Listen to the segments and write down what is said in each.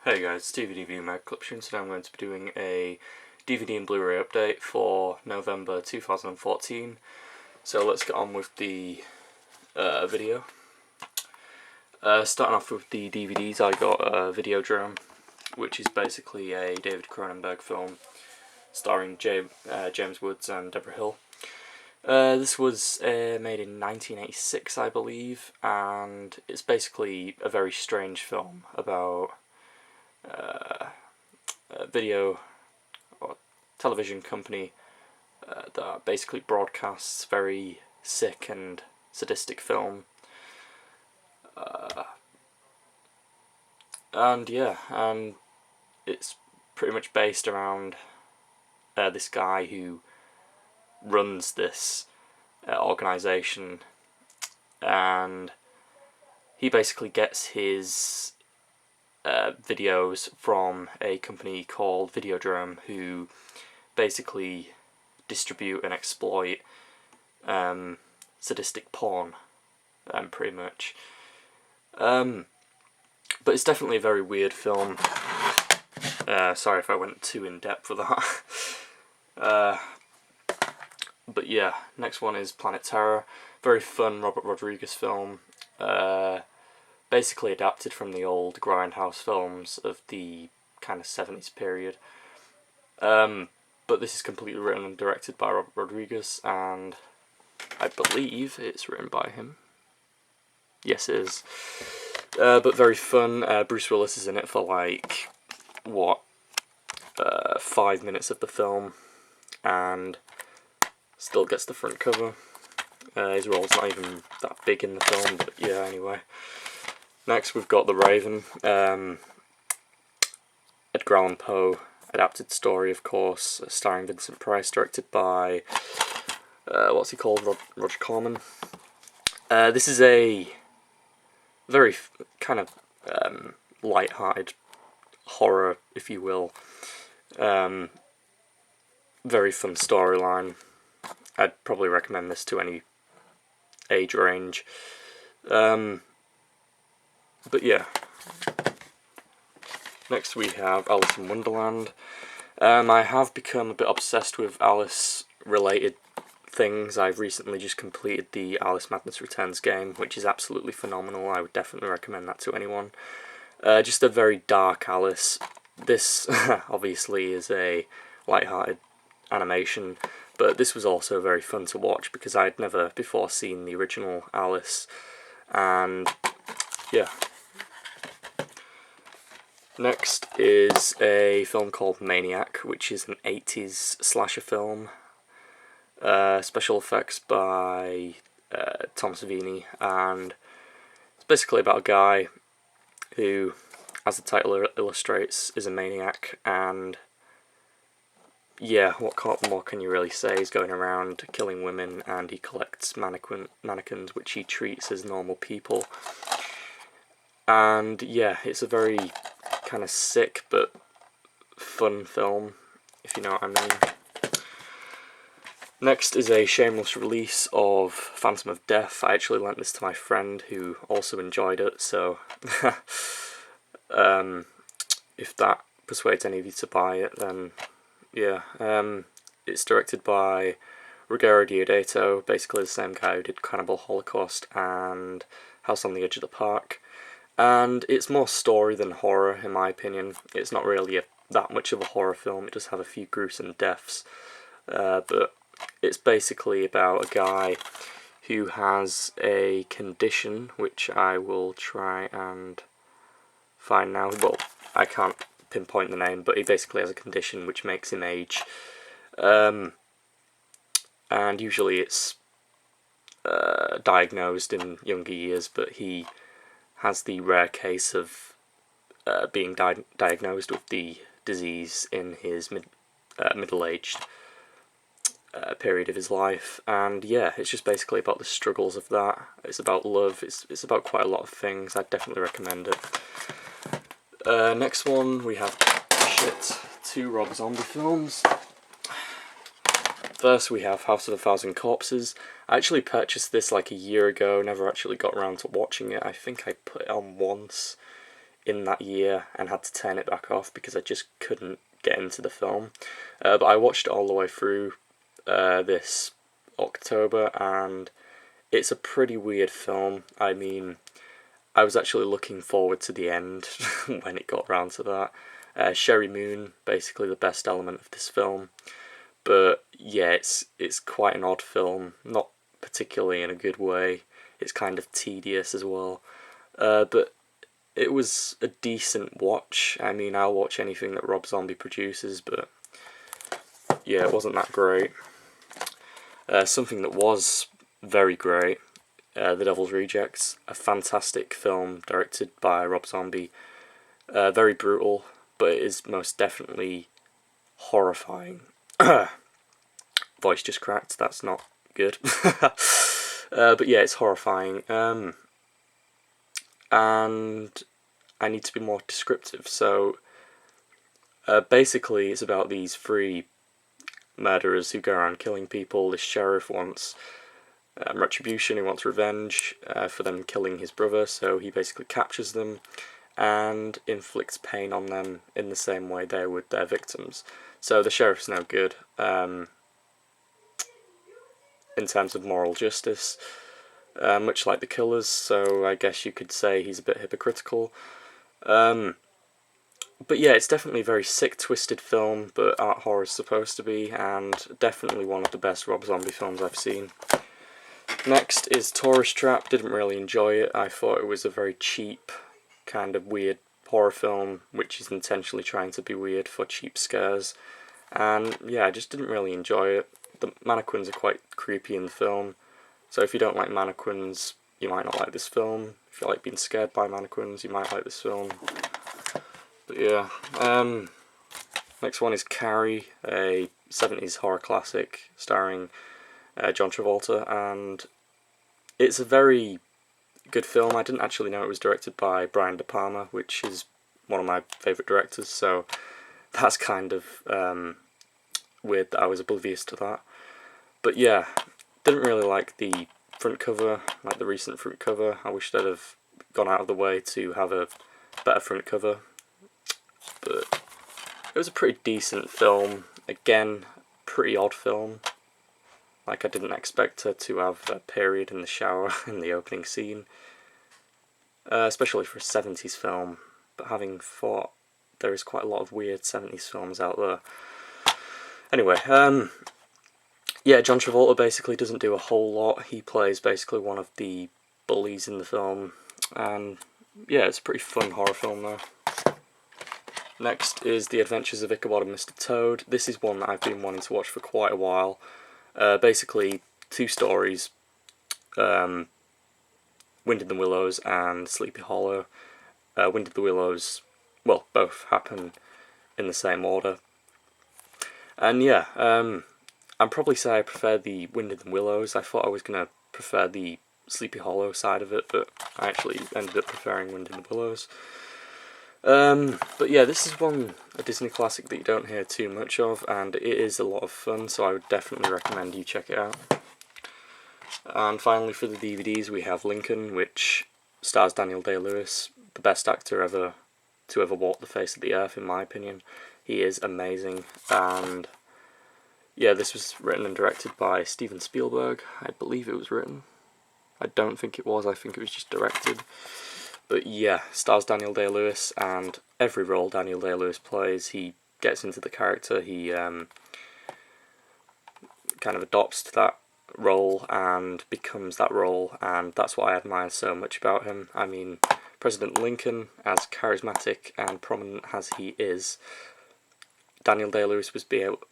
Hey guys, it's DVD View Mag Collection. Today I'm going to be doing a DVD and Blu-ray update for November 2014. So let's get on with the video. Starting off with the DVDs, I got Videodrome, which is basically a David Cronenberg film starring James Woods and Deborah Hill. This was made in 1986, I believe, and it's basically a very strange film about a video or television company that basically broadcasts very sick and sadistic film. And it's pretty much based around this guy who runs this organisation, and he basically gets his videos from a company called Videodrome, who basically distribute and exploit sadistic porn, pretty much. But it's definitely a very weird film. Sorry if I went too in depth with that. But yeah, next one is Planet Terror. Very fun Robert Rodriguez film. Basically adapted from the old Grindhouse films of the kind of 70s period. But this is completely written and directed by Robert Rodriguez, and I believe it's written by him. Yes, it is. But very fun. Bruce Willis is in it for like, 5 minutes of the film, and still gets the front cover. His role's not even that big in the film, but yeah, anyway. Next we've got The Raven, Edgar Allan Poe adapted story, of course, starring Vincent Price, directed by, what's he called, Roger Corman. This is a very kind of light-hearted horror, if you will. Very fun storyline. I'd probably recommend this to any age range. But yeah. Next we have Alice in Wonderland. I have become a bit obsessed with Alice-related things. I've recently just completed the Alice Madness Returns game, which is absolutely phenomenal. I would definitely recommend that to anyone. Just a very dark Alice. This obviously is a light-hearted animation, but this was also very fun to watch because I'd never before seen the original Alice, and yeah. Next is a film called Maniac, which is an 80s slasher film. Special effects by Tom Savini, and it's basically about a guy who, as the title illustrates, is a maniac, and yeah, what more can you really say? He's going around killing women, and he collects mannequins which he treats as normal people. And yeah, it's a very kind of sick but fun film, if you know what I mean. Next is a shameless release of Phantom of Death. I actually lent this to my friend who also enjoyed it, so if that persuades any of you to buy it, then yeah. It's directed by Ruggero Deodato, basically the same guy who did Cannibal Holocaust and House on the Edge of the Park. And it's more story than horror, in my opinion. It's not really that much of a horror film. It does have a few gruesome deaths, but it's basically about a guy who has a condition, which I will try and find now. Well, I can't pinpoint the name, but he basically has a condition which makes him age. And usually it's diagnosed in younger years, but he has the rare case of being diagnosed with the disease in his middle-aged period of his life. And yeah, it's just basically about the struggles of that. It's about love, it's about quite a lot of things. I'd definitely recommend it. Next one, we have two Rob Zombie films. First we have House of a Thousand Corpses. I actually purchased this like a year ago, never actually got around to watching it. I think I put it on once in that year and had to turn it back off because I just couldn't get into the film. But I watched it all the way through this October, and it's a pretty weird film. I mean, I was actually looking forward to the end when it got round to that. Sherry Moon, basically the best element of this film. But yeah, it's quite an odd film, not particularly in a good way. It's kind of tedious as well. But it was a decent watch. I mean, I'll watch anything that Rob Zombie produces, but yeah, it wasn't that great. Something that was very great, The Devil's Rejects, a fantastic film directed by Rob Zombie. Very brutal, but it is most definitely horrifying. Voice just cracked, that's not good. But yeah, it's horrifying. And I need to be more descriptive, so basically it's about these three murderers who go around killing people. This sheriff wants retribution, he wants revenge for them killing his brother, so he basically captures them and inflicts pain on them in the same way they would their victims. So the sheriff's no good in terms of moral justice, much like the killers, so I guess you could say he's a bit hypocritical. But yeah, it's definitely a very sick, twisted film, but art horror is supposed to be, and definitely one of the best Rob Zombie films I've seen. Next is Tourist Trap. Didn't really enjoy it. I thought it was a very cheap, kind of weird horror film, which is intentionally trying to be weird for cheap scares. And yeah, I just didn't really enjoy it. The mannequins are quite creepy in the film, so if you don't like mannequins, you might not like this film. If you like being scared by mannequins, you might like this film. But yeah, next one is Carrie, a 70s horror classic starring John Travolta, and it's a very good film. I didn't actually know it was directed by Brian De Palma, which is one of my favourite directors, so that's kind of weird that I was oblivious to that. But yeah, didn't really like the front cover, like the recent front cover. I wish they'd have gone out of the way to have a better front cover. But it was a pretty decent film. Again, pretty odd film. Like, I didn't expect her to have a period in the shower in the opening scene, especially for a 70s film. But having thought there is quite a lot of weird 70s films out there. Anyway, yeah, John Travolta basically doesn't do a whole lot. He plays basically one of the bullies in the film, and yeah, it's a pretty fun horror film though. Next is The Adventures of Ichabod and Mr. Toad. This is one that I've been wanting to watch for quite a while. Basically, two stories, Wind in the Willows and Sleepy Hollow. Wind in the Willows, well, both happen in the same order. And yeah, I'd probably say I prefer the Wind in the Willows. I thought I was going to prefer the Sleepy Hollow side of it, but I actually ended up preferring Wind in the Willows. But yeah, this is a Disney classic that you don't hear too much of, and it is a lot of fun, so I would definitely recommend you check it out. And finally, for the DVDs, we have Lincoln, which stars Daniel Day-Lewis, the best actor ever to ever walk the face of the earth, in my opinion. He is amazing, and yeah, this was written and directed by Steven Spielberg. I believe it was written. I don't think it was, I think it was just directed. But yeah, stars Daniel Day-Lewis, and every role Daniel Day-Lewis plays, he gets into the character, he kind of adopts that role and becomes that role, and that's what I admire so much about him. I mean, President Lincoln, as charismatic and prominent as he is, Daniel Day-Lewis was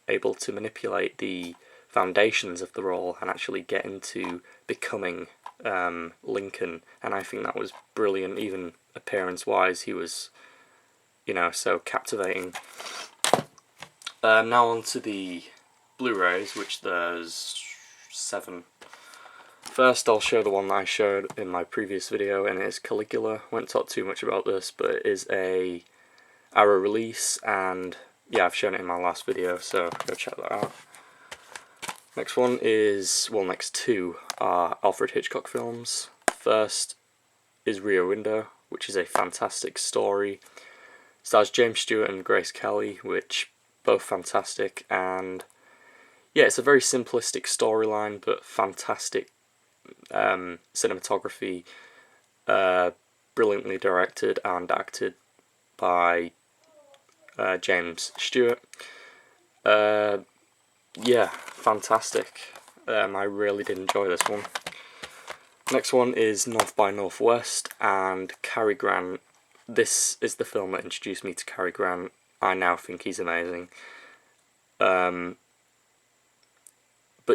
able to manipulate the foundations of the role and actually get into becoming Lincoln, and I think that was brilliant. Even appearance-wise, he was, so captivating. Now on to the Blu-rays, which there's 7. First, I'll show the one that I showed in my previous video, and it is Caligula. Won't talk too much about this, but it is a Arrow release, and yeah, I've shown it in my last video, so go check that out. Next one is, next two are Alfred Hitchcock films. First is Rear Window, which is a fantastic story. It stars James Stewart and Grace Kelly, which both fantastic, and yeah, it's a very simplistic storyline, but fantastic cinematography, brilliantly directed and acted by James Stewart. Yeah, fantastic. I really did enjoy this one. Next one is North by Northwest, and Cary Grant. This is the film that introduced me to Cary Grant. I now think he's amazing. But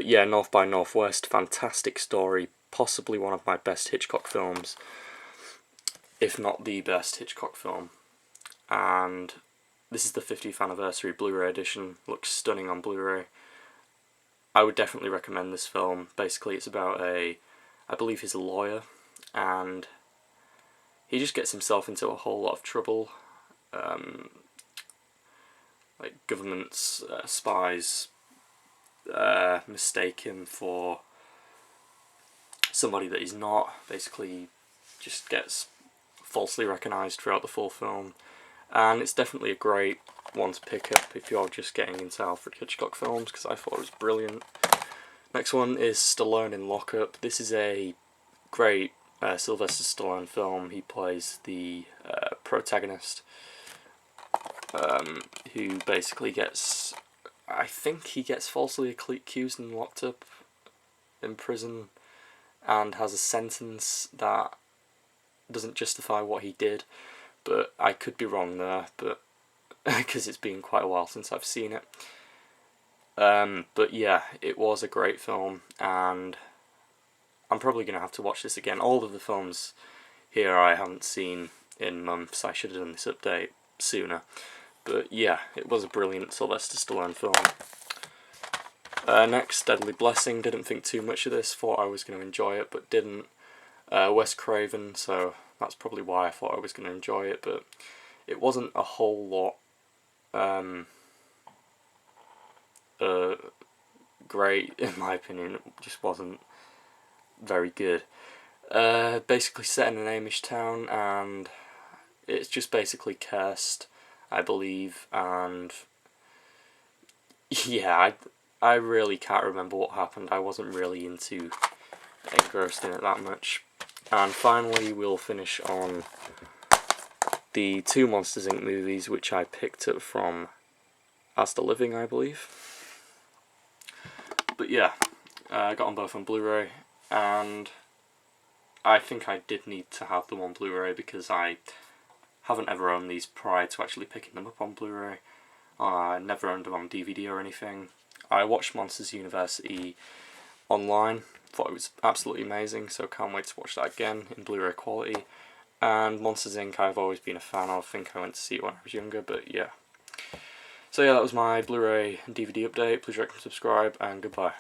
yeah, North by Northwest, fantastic story, possibly one of my best Hitchcock films, if not the best Hitchcock film. And this is the 50th anniversary Blu-ray edition, looks stunning on Blu-ray. I would definitely recommend this film. Basically it's about I believe he's a lawyer, and he just gets himself into a whole lot of trouble. Like government's spies mistake him for somebody that he's not. Basically just gets falsely recognised throughout the full film, and it's definitely a great one to pick up if you're just getting into Alfred Hitchcock films, because I thought it was brilliant. Next one is Stallone in Lock Up. This is a great Sylvester Stallone film. He plays the protagonist, who basically gets, I think he gets falsely accused and locked up in prison, and has a sentence that doesn't justify what he did, but I could be wrong there, but because it's been quite a while since I've seen it. But yeah, it was a great film, and I'm probably going to have to watch this again. All of the films here I haven't seen in months. I should have done this update sooner. But yeah, it was a brilliant Sylvester Stallone film. Next, Deadly Blessing. Didn't think too much of this, thought I was going to enjoy it, but didn't. Wes Craven, so that's probably why I thought I was going to enjoy it, but it wasn't a whole lot great, in my opinion. It just wasn't very good. Basically set in an Amish town, and it's just basically cursed, I believe, and yeah, I really can't remember what happened. I wasn't really engrossed in it that much. And finally we'll finish on the 2 Monsters Inc. movies, which I picked up from As the Living, I believe. But yeah, I got them both on Blu-ray, and I think I did need to have them on Blu-ray because I haven't ever owned these prior to actually picking them up on Blu-ray. I never owned them on DVD or anything. I watched Monsters University online, thought it was absolutely amazing, so can't wait to watch that again in Blu-ray quality. And Monsters Inc. I've always been a fan of. I think I went to see it when I was younger, but yeah. So yeah, that was my Blu-ray and DVD update. Please rate and subscribe, and goodbye.